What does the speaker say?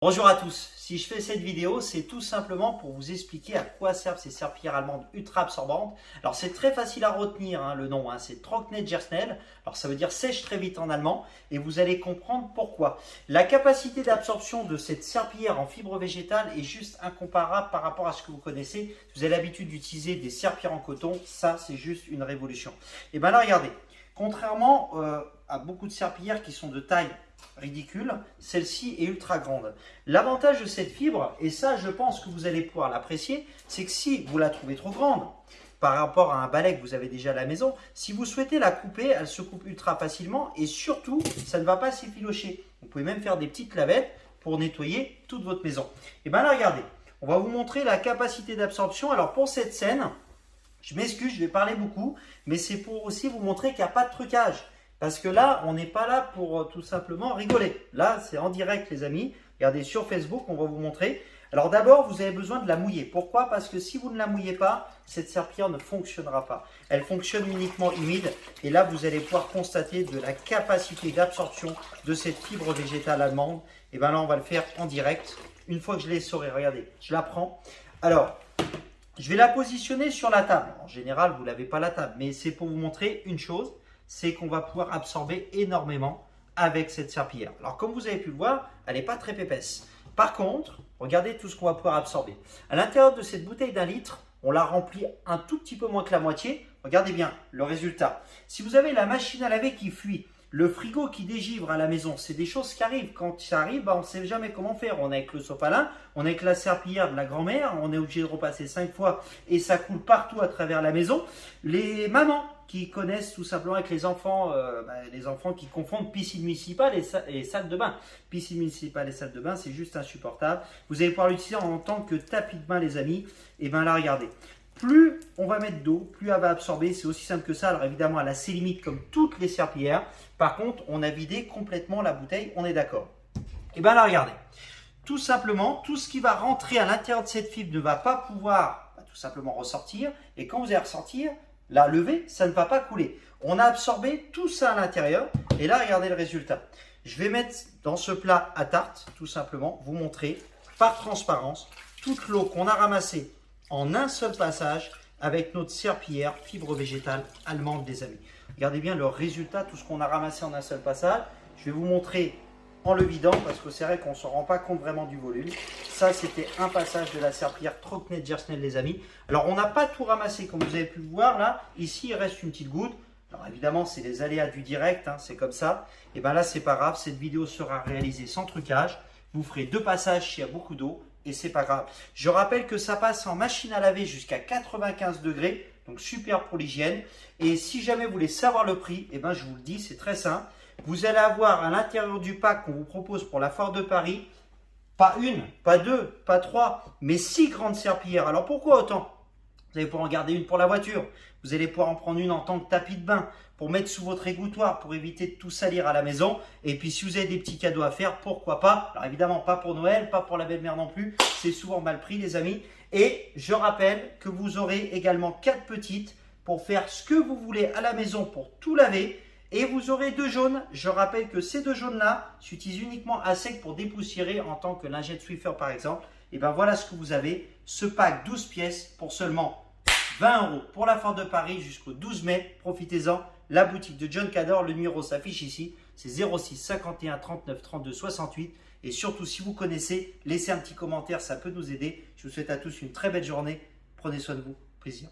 Bonjour à tous, si je fais cette vidéo, c'est tout simplement pour vous expliquer à quoi servent ces serpillères allemandes ultra absorbantes. Alors c'est très facile à retenir le nom, c'est Trocknet sehr schnell, alors ça veut dire sèche très vite en allemand et vous allez comprendre pourquoi. La capacité d'absorption de cette serpillière en fibre végétale est juste incomparable par rapport à ce que vous connaissez. Vous avez l'habitude d'utiliser des serpillères en coton, ça c'est juste une révolution. Et bien là regardez, contrairement à beaucoup de serpillères qui sont de taille ridicule, celle-ci est ultra grande. L'avantage de cette fibre, et ça je pense que vous allez pouvoir l'apprécier, c'est que si vous la trouvez trop grande par rapport à un balai que vous avez déjà à la maison, si vous souhaitez la couper, elle se coupe ultra facilement et surtout ça ne va pas s'effilocher. Vous pouvez même faire des petites lavettes pour nettoyer toute votre maison. Et bien là regardez, on va vous montrer la capacité d'absorption. Alors pour cette scène, je m'excuse, je vais parler beaucoup, mais c'est pour aussi vous montrer qu'il n'y a pas de trucage. Parce que là, on n'est pas là pour tout simplement rigoler. Là, c'est en direct, les amis. Regardez sur Facebook, on va vous montrer. Alors d'abord, vous avez besoin de la mouiller. Pourquoi? Parce que si vous ne la mouillez pas, cette serpillière ne fonctionnera pas. Elle fonctionne uniquement humide. Et là, vous allez pouvoir constater de la capacité d'absorption de cette fibre végétale allemande. Et bien là, on va le faire en direct. Une fois que je l'ai essorée, regardez, je la prends. Alors, je vais la positionner sur la table. En général, vous ne l'avez pas la table, mais c'est pour vous montrer une chose. C'est qu'on va pouvoir absorber énormément avec cette serpillière. Alors comme vous avez pu le voir, elle n'est pas très épaisse. Par contre, regardez tout ce qu'on va pouvoir absorber. À l'intérieur de cette bouteille d'1 litre, on la remplit un tout petit peu moins que la moitié. Regardez bien le résultat. Si vous avez la machine à laver qui fuit, le frigo qui dégivre à la maison, c'est des choses qui arrivent. Quand ça arrive, on ne sait jamais comment faire. On est avec le sopalin, on est avec la serpillière de la grand-mère, on est obligé de repasser 5 fois et ça coule partout à travers la maison. Les mamans qui connaissent tout simplement avec les enfants qui confondent piscine municipale et salle de bain. Piscine municipale et salle de bain, c'est juste insupportable. Vous allez pouvoir l'utiliser en tant que tapis de bain, les amis. Et bien là, regardez. Plus on va mettre d'eau, plus elle va absorber. C'est aussi simple que ça. Alors évidemment, elle a ses limites comme toutes les serpillières. Par contre, on a vidé complètement la bouteille. On est d'accord. Et bien là, regardez. Tout simplement, tout ce qui va rentrer à l'intérieur de cette fibre ne va pas pouvoir tout simplement ressortir. Et quand vous allez ressortir, la levée, ça ne va pas couler. On a absorbé tout ça à l'intérieur. Et là, regardez le résultat. Je vais mettre dans ce plat à tarte, tout simplement, vous montrer par transparence toute l'eau qu'on a ramassée en un seul passage avec notre serpillière fibre végétale allemande, des amis. Regardez bien le résultat, tout ce qu'on a ramassé en un seul passage. Je vais vous montrer en le vidant parce que c'est vrai qu'on ne se rend pas compte vraiment du volume. Ça, c'était un passage de la serpillière Trocknet sehr schnell, les amis. Alors, on n'a pas tout ramassé comme vous avez pu le voir là. Ici, il reste une petite goutte. Alors, évidemment, c'est les aléas du direct, c'est comme ça. Et bien là, c'est pas grave. Cette vidéo sera réalisée sans trucage. Vous ferez 2 passages s'il y a beaucoup d'eau. Et c'est pas grave. Je rappelle que ça passe en machine à laver jusqu'à 95 degrés. Donc, super pour l'hygiène. Et si jamais vous voulez savoir le prix, et ben, je vous le dis, c'est très simple. Vous allez avoir à l'intérieur du pack qu'on vous propose pour la foire de Paris, pas une, pas deux, pas trois, mais 6 grandes serpillières. Alors pourquoi autant? Vous allez pouvoir en garder une pour la voiture. Vous allez pouvoir en prendre une en tant que tapis de bain pour mettre sous votre égouttoir pour éviter de tout salir à la maison. Et puis si vous avez des petits cadeaux à faire, pourquoi pas? Alors évidemment pas pour Noël, pas pour la belle-mère non plus. C'est souvent mal pris, les amis. Et je rappelle que vous aurez également 4 petites pour faire ce que vous voulez à la maison pour tout laver. Et vous aurez 2 jaunes. Je rappelle que ces 2 jaunes-là s'utilisent uniquement à sec pour dépoussiérer en tant que lingette Swiffer par exemple. Et bien voilà ce que vous avez. Ce pack 12 pièces pour seulement 20 € pour la foire de Paris jusqu'au 12 mai. Profitez-en. La boutique de John Cador, le numéro s'affiche ici. C'est 06 51 39 32 68. Et surtout, si vous connaissez, laissez un petit commentaire, ça peut nous aider. Je vous souhaite à tous une très belle journée. Prenez soin de vous. Plaisir.